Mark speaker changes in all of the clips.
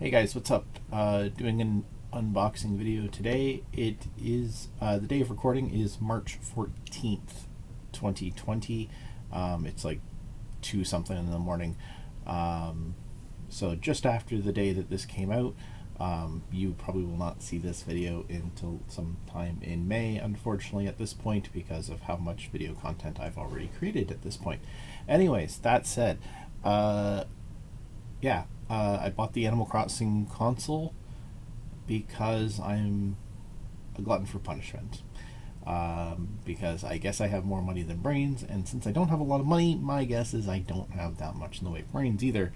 Speaker 1: Hey guys, what's up? Doing an unboxing video today. It is the day of recording is March 14th, 2020. It's like 2 something in the morning. So just after the day that this came out. You probably will not see this video until sometime in May, unfortunately, at this point, because of how much video content I've already created at this point. Anyways, that said, I bought the Animal Crossing console because I'm a glutton for punishment. Because I guess I have more money than brains, and since I don't have a lot of money, my guess is I don't have that much in the way of brains either.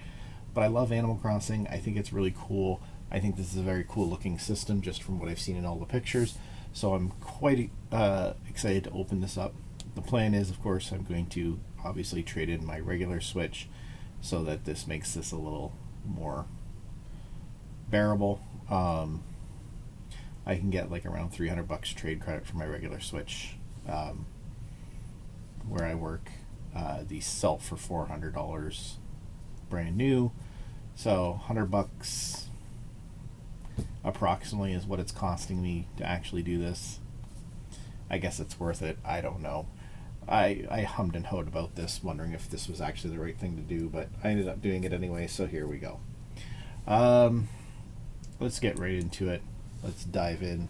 Speaker 1: But I love Animal Crossing. I think it's really cool. I think this is a very cool looking system just from what I've seen in all the pictures. So I'm quite excited to open this up. The plan is, of course, I'm going to obviously trade in my regular Switch so that this makes this a little more bearable. I can get like around $300 trade credit for my regular Switch. Where I work, these sell for $400 brand new. So $100 approximately is what it's costing me to actually do this. I guess it's worth it. I don't know. I hummed and hawed about this, wondering if this was actually the right thing to do, but I ended up doing it anyway, so here we go. Let's get right into it. Let's dive in.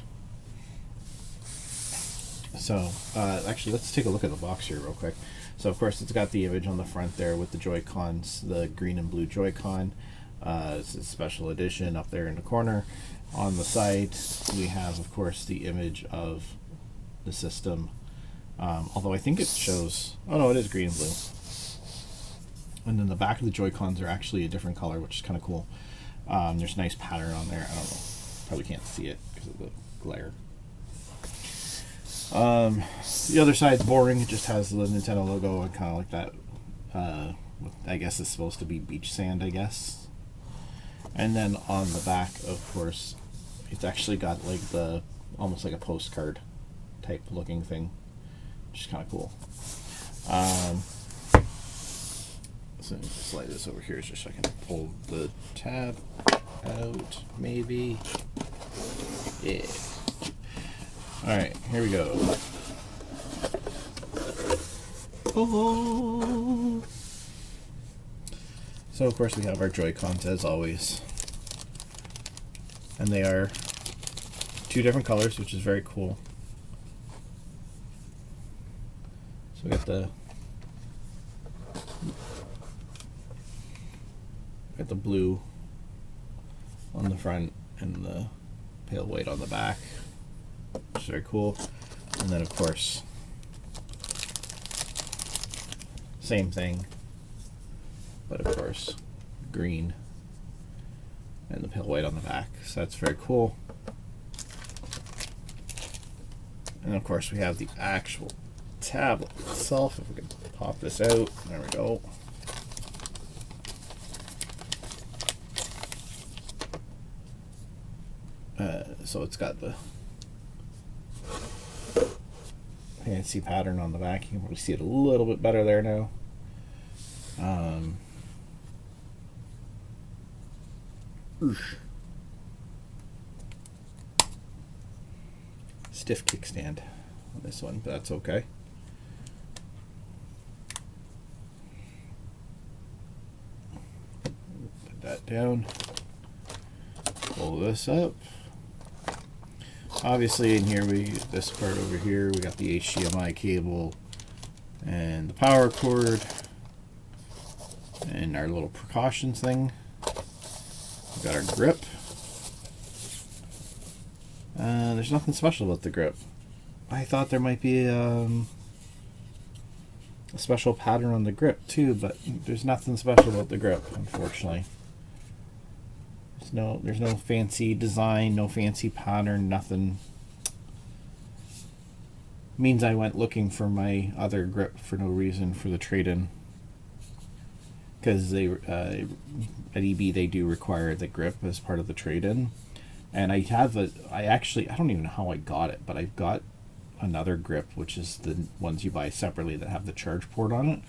Speaker 1: So, actually, let's take a look at the box here real quick. So, of course, it's got the image on the front there with the Joy-Cons, the green and blue Joy-Con. It's a special edition up there in the corner. On the side, we have, of course, the image of the system. Although I think it shows... Oh, no, it is green and blue. And then the back of the Joy-Cons are actually a different color, which is kind of cool. There's a nice pattern on there. I don't know. Probably can't see it because of the glare. The other side's boring. It just has the Nintendo logo and kind of like that. I guess it's supposed to be beach sand, I guess. And then on the back, of course, it's actually got like the almost like a postcard type looking thing, which is kind of cool. So slide this over here just so I can pull the tab out, maybe. Yeah. Alright, here we go. Oh. So, of course, we have our Joy-Cons as always. And they are 2 different colors, which is very cool. So we got the blue on the front and the pale white on the back, which is very cool. And then, of course, same thing, but of course green and the pale white on the back, so that's very cool. And of course we have the actual tablet itself. If we can pop this out, there we go. So it's got the fancy pattern on the back. You can probably see it a little bit better there now. Stiff kickstand on this one, but that's okay. Put that down. Pull this up. Obviously, in here, this part over here, we got the HDMI cable and the power cord and our little precautions thing. We got our grip. There's nothing special about the grip. I thought there might be a special pattern on the grip too, but there's nothing special about the grip, unfortunately. There's no fancy design, no fancy pattern, nothing. Means I went looking for my other grip for no reason for the trade-in, because they at EB they do require the grip as part of the trade-in, and I don't even know how I got it, but I've got another grip, which is the ones you buy separately that have the charge port on it.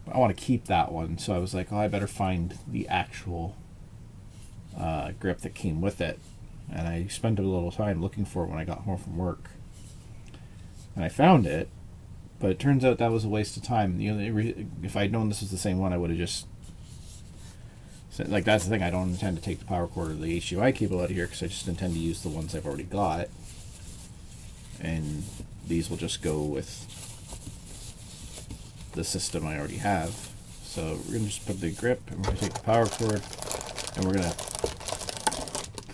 Speaker 1: But I want to keep that one, so I was like, oh, I better find the actual grip that came with it, and I spent a little time looking for it when I got home from work, and I found it, but it turns out that was a waste of time. If I'd known this was the same one, I would have just, like, that's the thing, I don't intend to take the power cord or the HDMI cable out of here because I just intend to use the ones I've already got, and these will just go with the system I already have. So we're going to just put the grip, and we're going to take the power cord, and we're going to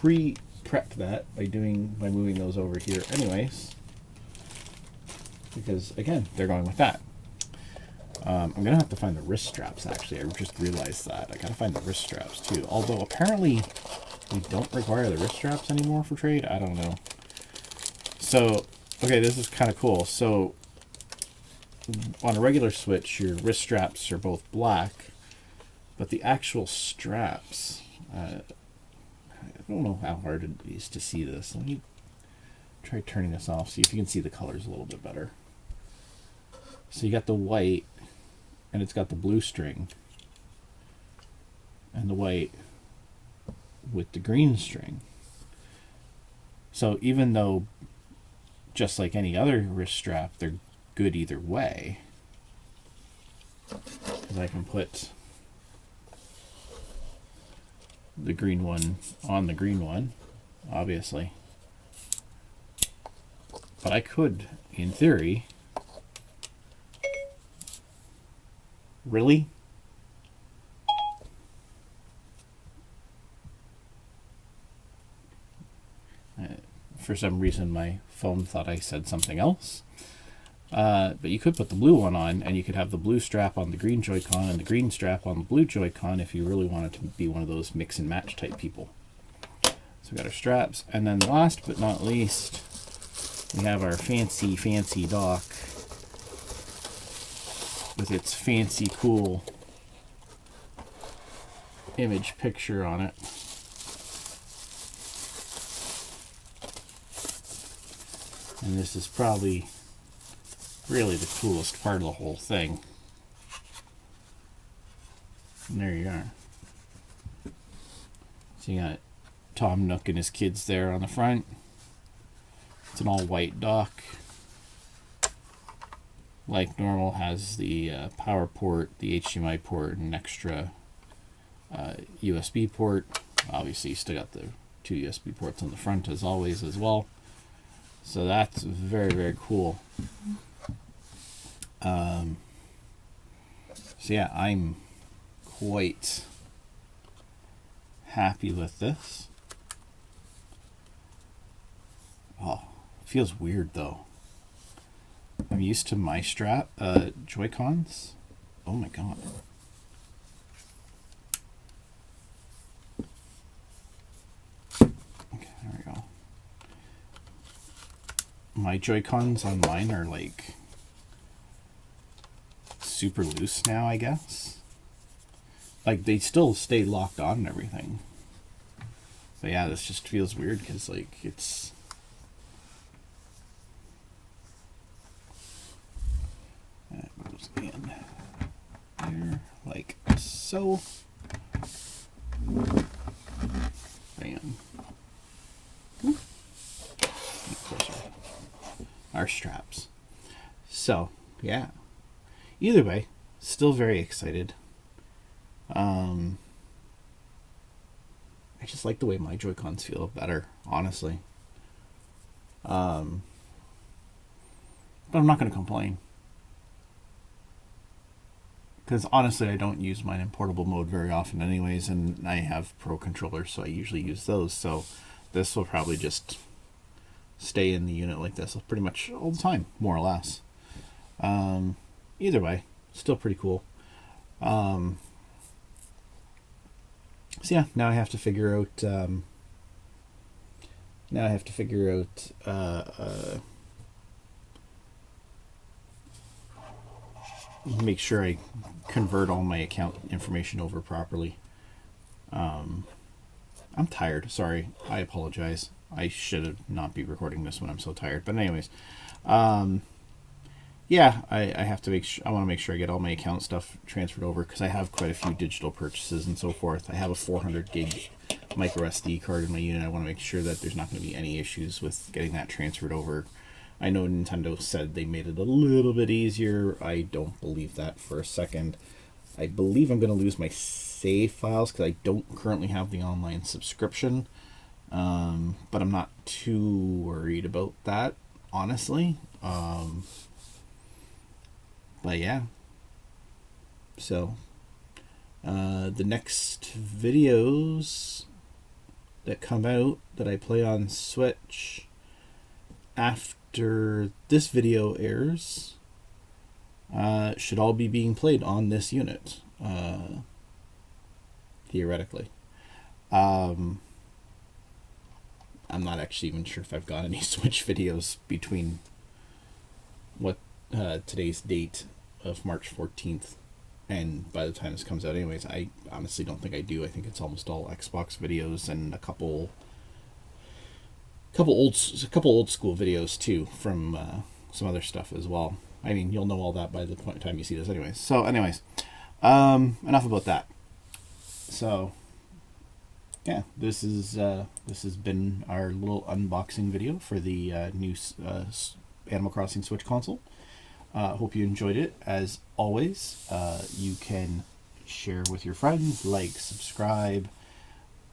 Speaker 1: pre-prep that by moving those over here anyways, because again, they're going with that. I'm going to have to find the wrist straps, actually. I just realized that. I got to find the wrist straps too, although apparently we don't require the wrist straps anymore for trade. I don't know. So, okay, this is kind of cool. So on a regular Switch, your wrist straps are both black, but the actual straps, I don't know how hard it is to see this. Let me try turning this off, see if you can see the colors a little bit better. So you got the white, and it's got the blue string, and the white with the green string. So even though, just like any other wrist strap, they're good either way, because I can put the green one on the green one, obviously, but I could, in theory, really? For some reason my phone thought I said something else. But you could put the blue one on, and you could have the blue strap on the green Joy-Con and the green strap on the blue Joy-Con if you really wanted to be one of those mix and match type people. So we got our straps, and then last but not least, we have our fancy dock with its fancy cool image picture on it. And this is probably really the coolest part of the whole thing. And there you are. So you got Tom Nook and his kids there on the front. It's an all white dock. Like normal, has the power port, the HDMI port, and an extra USB port. Obviously you still got the 2 USB ports on the front as always as well. So that's very, very cool. So yeah, I'm quite happy with this. Oh, it feels weird though. I'm used to my strap Joy-Cons. Oh my god. Okay, there we go. My Joy-Cons on mine are like super loose now, I guess. Like, they still stay locked on and everything. But yeah, this just feels weird because, like, it's... That goes in there, like so. Bam. Closer. Our straps. So, yeah. Either way, still very excited. I just like the way my Joy-Cons feel better, honestly. But I'm not going to complain. Because honestly, I don't use mine in portable mode very often anyways, and I have Pro controllers, so I usually use those. So this will probably just stay in the unit like this pretty much all the time, more or less. Either way, still pretty cool. So yeah, now I have to figure out. Make sure I convert all my account information over properly. I'm tired. Sorry, I apologize. I should not be recording this when I'm so tired. But anyways, yeah, I have to make sure. I want to make sure I get all my account stuff transferred over because I have quite a few digital purchases and so forth. I have a 400 gig micro SD card in my unit. I want to make sure that there's not going to be any issues with getting that transferred over. I know Nintendo said they made it a little bit easier. I don't believe that for a second. I believe I'm going to lose my save files because I don't currently have the online subscription. But I'm not too worried about that, honestly. But yeah. So, the next videos that come out that I play on Switch after this video airs should all be being played on this unit, theoretically. I'm not actually even sure if I've got any Switch videos between what today's date of March 14th and by the time this comes out. Anyways, I honestly don't think I do. I think it's almost all Xbox videos and a couple old school videos too from some other stuff as well. I mean, you'll know all that by the time you see this anyways. So anyways, enough about that. So yeah, this has been our little unboxing video for the new Animal Crossing Switch console. Hope you enjoyed it. As always, you can share with your friends, like, subscribe,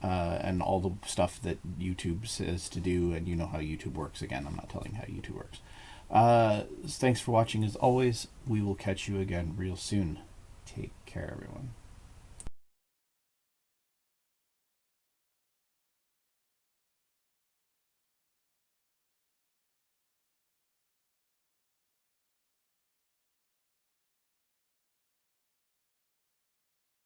Speaker 1: and all the stuff that YouTube says to do, and you know how YouTube works. Again, I'm not telling how YouTube works. Thanks for watching as always. We will catch you again real soon. Take care, everyone.